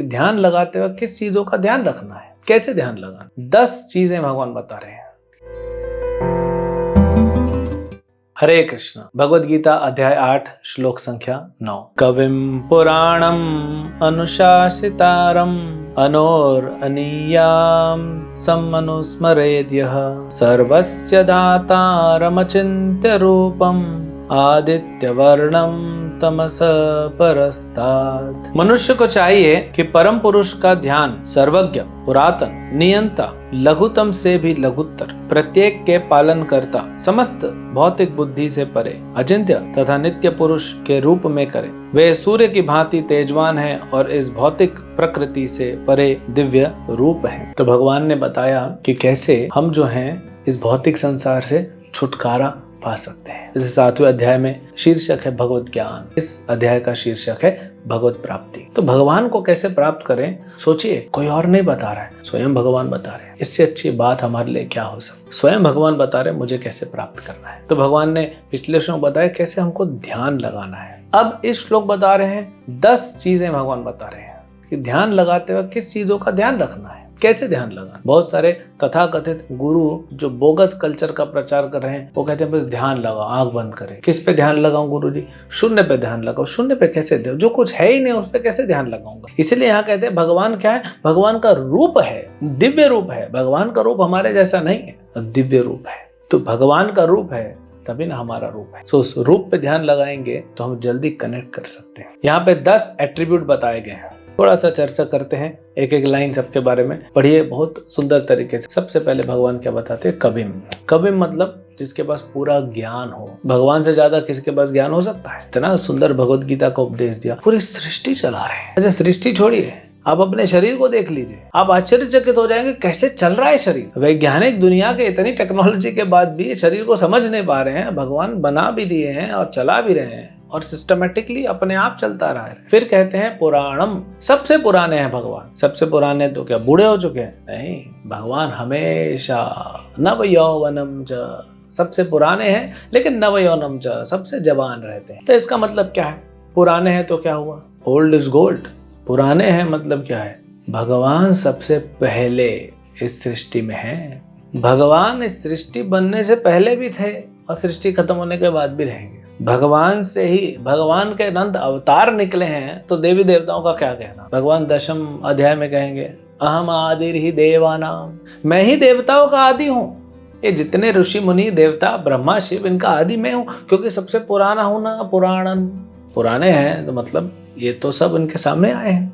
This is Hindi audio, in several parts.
ध्यान लगाते वक्त किस चीजों का ध्यान रखना है, कैसे ध्यान लगाना। 10 चीजें भगवान बता रहे हैं। हरे कृष्ण। भगवद गीता अध्याय 8 श्लोक संख्या 9। कविम पुराणम अनुशासितारम अनोरणीयाम सम्मनुस्मरेद्यः सर्वस्य दातारमचिन्त्य रूपम आदित्यवर्णम तमस परस्तात्। मनुष्य को चाहिए कि परम पुरुष का ध्यान सर्वज्ञ, पुरातन, नियंता, लघुतम से भी लघुत्तर, प्रत्येक के पालन करता, समस्त भौतिक बुद्धि से परे, अचिंत्य तथा नित्य पुरुष के रूप में करे। वे सूर्य की भांति तेजवान है और इस भौतिक प्रकृति से परे दिव्य रूप है। तो भगवान ने बताया कि कैसे हम जो हैं इस भौतिक संसार से छुटकारा पा सकते हैं। जैसे 7वें अध्याय में शीर्षक है भगवत ज्ञान, इस अध्याय का शीर्षक है भगवत प्राप्ति। तो भगवान को कैसे प्राप्त करें, सोचिए, कोई और नहीं बता रहा है, स्वयं भगवान बता रहे हैं। इससे अच्छी बात हमारे लिए क्या हो सकती। स्वयं भगवान बता रहे हैं मुझे कैसे प्राप्त करना है। तो भगवान ने पिछले श्लोक बताया कैसे हमको ध्यान लगाना है। अब इस श्लोक बता रहे हैं 10 चीजें भगवान बता रहे हैं कि ध्यान लगाते वक्त किस चीजों का ध्यान रखना है, कैसे ध्यान लगाना। बहुत सारे तथाकथित गुरु जो बोगस कल्चर का प्रचार कर रहे हैं वो कहते हैं बस ध्यान लगाओ, आंख बंद करें। किस पे ध्यान लगाऊं गुरुजी? शून्य पे ध्यान लगाओ। शून्य पे कैसे ध्यान, जो कुछ है ही नहीं उस पे कैसे ध्यान लगाऊंगा। इसलिए यहाँ कहते हैं भगवान क्या है, भगवान का रूप है, दिव्य रूप है। भगवान का रूप हमारे जैसा नहीं है, दिव्य रूप है। तो भगवान का रूप है तभी ना हमारा रूप है। सो उस रूप पे ध्यान लगाएंगे तो हम जल्दी कनेक्ट कर सकते हैं। यहाँ पे 10 एट्रीब्यूट बताए गए हैं। थोड़ा सा चर्चा करते हैं, एक एक लाइन सबके बारे में पढ़िए बहुत सुंदर तरीके से। सबसे पहले भगवान क्या बताते हैं, कविम। कविम मतलब जिसके पास पूरा ज्ञान हो। भगवान से ज्यादा किसके पास ज्ञान हो सकता है। इतना सुंदर भगवद गीता का उपदेश दिया, पूरी सृष्टि चला रहे हैं। अच्छा, सृष्टि छोड़िए, आप अपने शरीर को देख लीजिए, आप आश्चर्यचकित हो जाएंगे कैसे चल रहा है शरीर। वैज्ञानिक दुनिया के इतनी टेक्नोलॉजी के बाद भी शरीर को समझ नहीं पा रहे हैं। भगवान बना भी दिए हैं और चला भी रहे हैं और सिस्टमेटिकली अपने आप चलता रहा है। फिर कहते हैं पुराणम, सबसे पुराने हैं भगवान। सबसे पुराने तो क्या बूढ़े हो चुके हैं? नहीं, भगवान हमेशा नव यौवनम च, सबसे पुराने हैं लेकिन नव यौवनम च, सबसे जवान रहते हैं। तो इसका मतलब क्या है? पुराने हैं तो क्या हुआ? Old is gold. पुराने हैं मतलब क्या है? भगवान सबसे पहले इस सृष्टि में है। भगवान इस सृष्टि बनने से पहले भी थे और सृष्टि खत्म होने के बाद भी रहेंगे। भगवान से ही भगवान के अनंत अवतार निकले हैं। तो देवी देवताओं का क्या कहना? भगवान 10वें अध्याय में कहेंगे अहम आदिर ही देवानाम, मैं ही देवताओं का आदि हूँ। ये जितने ऋषि मुनि देवता ब्रह्मा शिव, इनका आदि मैं हूँ, क्योंकि सबसे पुराना हूं ना। पुराणन, पुराने हैं तो मतलब ये तो सब इनके सामने आए हैं।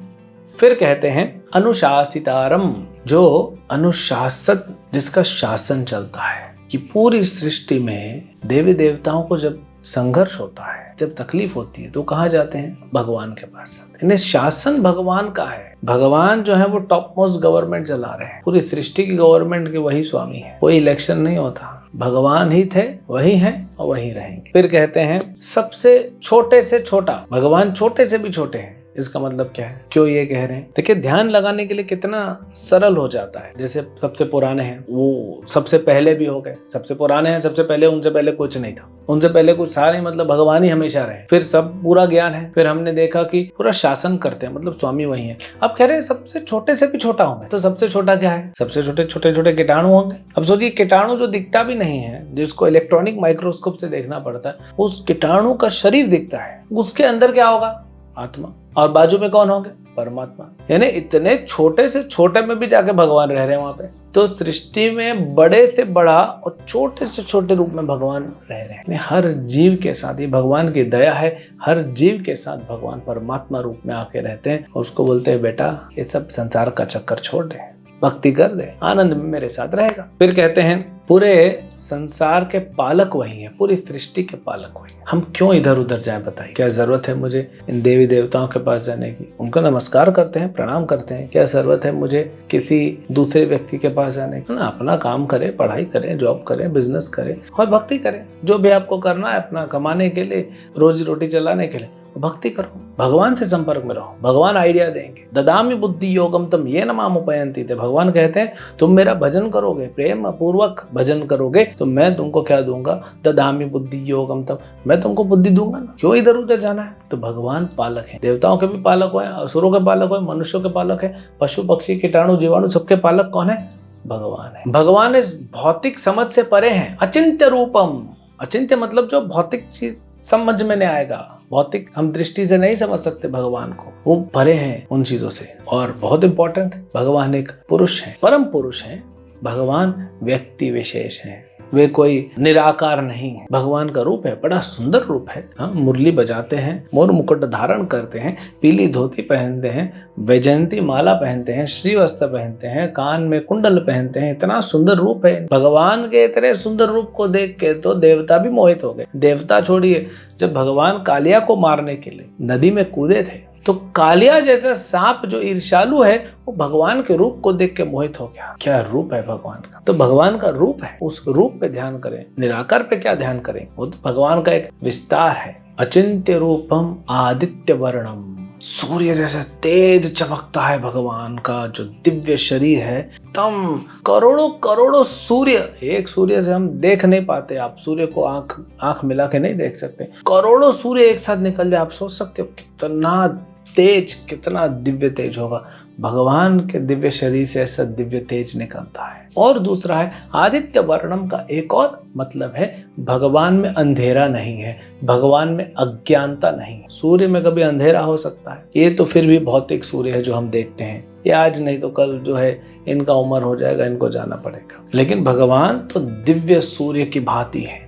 फिर कहते हैं अनुशासितारम, जो अनुशासित, जिसका शासन चलता है। कि पूरी सृष्टि में देवी देवताओं को जब संघर्ष होता है, जब तकलीफ होती है तो कहाँ जाते हैं? भगवान के पास जाते हैं। शासन भगवान का है। भगवान जो है वो टॉप मोस्ट गवर्नमेंट चला रहे हैं। पूरी सृष्टि की गवर्नमेंट के वही स्वामी है। कोई इलेक्शन नहीं होता, भगवान ही थे, वही हैं और वही रहेंगे। फिर कहते हैं सबसे छोटे से छोटा, भगवान छोटे से भी छोटे हैं। इसका मतलब क्या है? क्यों ये कह रहे हैं? देखिए, ध्यान लगाने के लिए कितना सरल हो जाता है। जैसे सबसे पुराने हैं, वो सबसे पहले भी हो गए। सबसे पुराने हैं, सबसे पहले, उनसे पहले कुछ नहीं था, उनसे पहले कुछ था नहीं, मतलब भगवान ही हमेशा रहे। फिर सब पूरा ज्ञान है। फिर हमने देखा कि पूरा शासन करते हैं, मतलब स्वामी वही है। अब कह रहे हैं सबसे छोटे से भी छोटा होंगे। तो सबसे छोटा क्या है? सबसे छोटे छोटे छोटे कीटाणु होंगे। अब सोचिए, कीटाणु जो दिखता भी नहीं है, जिसको इलेक्ट्रॉनिक माइक्रोस्कोप से देखना पड़ता है, उस कीटाणु का शरीर दिखता है, उसके अंदर क्या होगा? आत्मा। और बाजू में कौन होंगे? परमात्मा। यानी इतने छोटे से छोटे में भी जाके भगवान रह रहे हैं वहां पे। तो सृष्टि में बड़े से बड़ा और छोटे से छोटे रूप में भगवान रह रहे हैं। हर जीव के साथ, ये भगवान की दया है, हर जीव के साथ भगवान परमात्मा रूप में आके रहते हैं और उसको बोलते हैं बेटा ये सब संसार का चक्कर छोड़ दे, भक्ति कर दे, आनंद में मेरे साथ रहेगा। फिर कहते हैं पूरे संसार के पालक वही है, पूरी सृष्टि के पालक वही है। हम क्यों इधर उधर जाए बताइए? क्या जरूरत है मुझे इन देवी देवताओं के पास जाने की? उनका नमस्कार करते हैं, प्रणाम करते हैं। क्या जरूरत है मुझे किसी दूसरे व्यक्ति के पास जाने की? ना, अपना काम करें, पढ़ाई करें, जॉब करें, बिजनेस करें और भक्ति करें। जो भी आपको करना है अपना कमाने के लिए, रोजी रोटी चलाने के लिए, भक्ति करो, भगवान से संपर्क में रहो, भगवान आइडिया देंगे। ददामि बुद्धि योगम तम येन माम उपयन्ति ते, भगवान कहते हैं तुम मेरा भजन करोगे, प्रेम पूर्वक भजन करोगे तो मैं तुमको क्या दूंगा, ददामि बुद्धि योगम तम, मैं तुमको बुद्धि दूंगा ना। क्यों इधर उधर जाना है? तो भगवान पालक है, देवताओं के भी पालक है, असुरों के पालक है, मनुष्यों के पालक है, पशु पक्षी कीटाणु जीवाणु सबके पालक कौन है? भगवान है। भगवान इस भौतिक समझ से परे हैं, अचिंत्य रूपम। अचिंत्य मतलब जो भौतिक चीज समझ में नहीं आएगा, भौतिक हम दृष्टि से नहीं समझ सकते भगवान को, वो परे हैं उन चीजों से। और बहुत इंपॉर्टेंट, भगवान एक पुरुष है, परम पुरुष है। भगवान व्यक्ति विशेष है, वे कोई निराकार नहीं है। भगवान का रूप है, बड़ा सुंदर रूप है। मुरली बजाते हैं, मोर मुकुट धारण करते हैं, पीली धोती पहनते हैं, वैजयंती माला पहनते हैं, श्रीवस्त्र पहनते हैं, कान में कुंडल पहनते हैं। इतना सुंदर रूप है भगवान के। इतने सुंदर रूप को देख के तो देवता भी मोहित हो गए। देवता छोड़िए, जब भगवान कालिया को मारने के लिए नदी में कूदे थे तो कालिया जैसा सांप जो ईर्ष्यालु है वो भगवान के रूप को देख के मोहित हो गया। क्या रूप है भगवान का। तो भगवान का रूप है, उस रूप पे ध्यान करें, निराकार पे क्या ध्यान करें। वो तो भगवान का एक विस्तार है। अचिंत्य रूपम आदित्य वर्णम, सूर्य जैसे तेज चमकता है भगवान का जो दिव्य शरीर है। तम करोड़ों करोड़ों सूर्य, एक सूर्य से हम देख नहीं पाते, आप सूर्य को आंख मिला के नहीं देख सकते। करोड़ों सूर्य एक साथ निकल जाए, आप सोच सकते हो कितना तेज, कितना दिव्य तेज होगा। भगवान के दिव्य शरीर से ऐसा दिव्य तेज निकलता है। और दूसरा है आदित्य वर्णम का एक और मतलब है भगवान में अंधेरा नहीं है, भगवान में अज्ञानता नहीं है। सूर्य में कभी अंधेरा हो सकता है, ये तो फिर भी भौतिक सूर्य है जो हम देखते हैं, ये आज नहीं तो कल जो है इनका उम्र हो जाएगा, इनको जाना पड़ेगा। लेकिन भगवान तो दिव्य सूर्य की भांति है,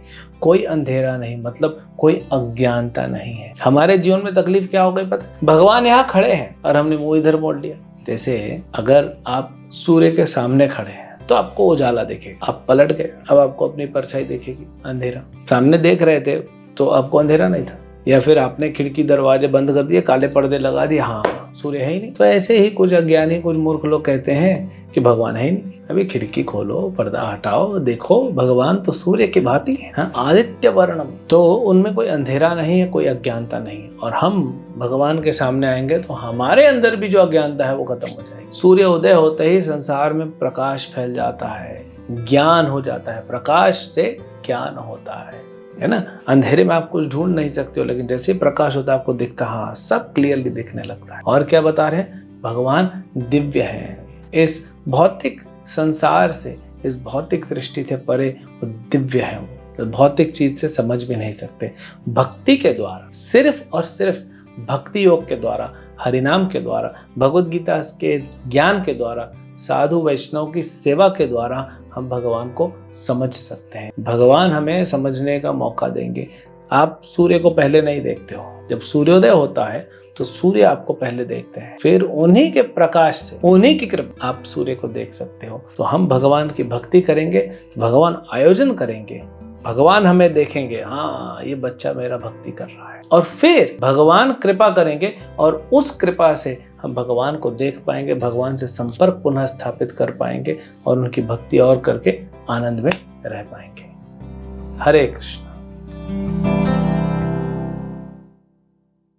कोई अंधेरा नहीं, मतलब कोई अज्ञानता नहीं है। हमारे जीवन में तकलीफ क्या हो गई पता, भगवान यहाँ खड़े हैं और हमने मुंह इधर मोड़ लिया। जैसे अगर आप सूर्य के सामने खड़े हैं तो आपको उजाला दिखेगा, आप पलट गए, अब आपको अपनी परछाई दिखेगी, अंधेरा। सामने देख रहे थे तो आपको अंधेरा नहीं था, या फिर आपने खिड़की दरवाजे बंद कर दिए, काले पर्दे लगा दिए, हाँ सूर्य है ही नहीं। तो ऐसे ही कुछ अज्ञानी, कुछ मूर्ख लोग कहते हैं कि भगवान है ही नहीं। अभी खिड़की खोलो, पर्दा हटाओ, देखो भगवान तो सूर्य की भांति है। हाँ, आदित्य वर्णम, तो उनमें कोई अंधेरा नहीं है, कोई अज्ञानता नहीं है। और हम भगवान के सामने आएंगे तो हमारे अंदर भी जो अज्ञानता है वो खत्म हो जाएगी। सूर्य उदय होते ही संसार में प्रकाश फैल जाता है, ज्ञान हो जाता है, प्रकाश से ज्ञान होता है ना। अंधेरे में आप कुछ ढूंढ नहीं सकते हो, लेकिन जैसे प्रकाश होता है आपको दिखता, हाँ सब क्लियरली दिखने लगता है। और क्या बता रहे हैं, भगवान दिव्य है, इस भौतिक संसार से, इस भौतिक दृष्टि से परे वो दिव्य है। वो भौतिक चीज से समझ भी नहीं सकते। भक्ति के द्वारा, सिर्फ और सिर्फ भक्ति योग के द्वारा, हरिनाम के द्वारा, भगवद गीता के ज्ञान के द्वारा, साधु वैष्णव की सेवा के द्वारा हम भगवान को समझ सकते हैं। भगवान हमें समझने का मौका देंगे। आप सूर्य को पहले नहीं देखते हो, जब सूर्योदय होता है तो सूर्य आपको पहले देखते हैं, फिर उन्हीं के प्रकाश से, उन्हीं की कृपा आप सूर्य को देख सकते हो। तो हम भगवान की भक्ति करेंगे, भगवान आयोजन करेंगे, भगवान हमें देखेंगे, हाँ ये बच्चा मेरा भक्ति कर रहा है, और फिर भगवान कृपा करेंगे और उस कृपा से हम भगवान को देख पाएंगे, भगवान से संपर्क पुनः स्थापित कर पाएंगे और उनकी भक्ति और करके आनंद में रह पाएंगे। हरे कृष्ण।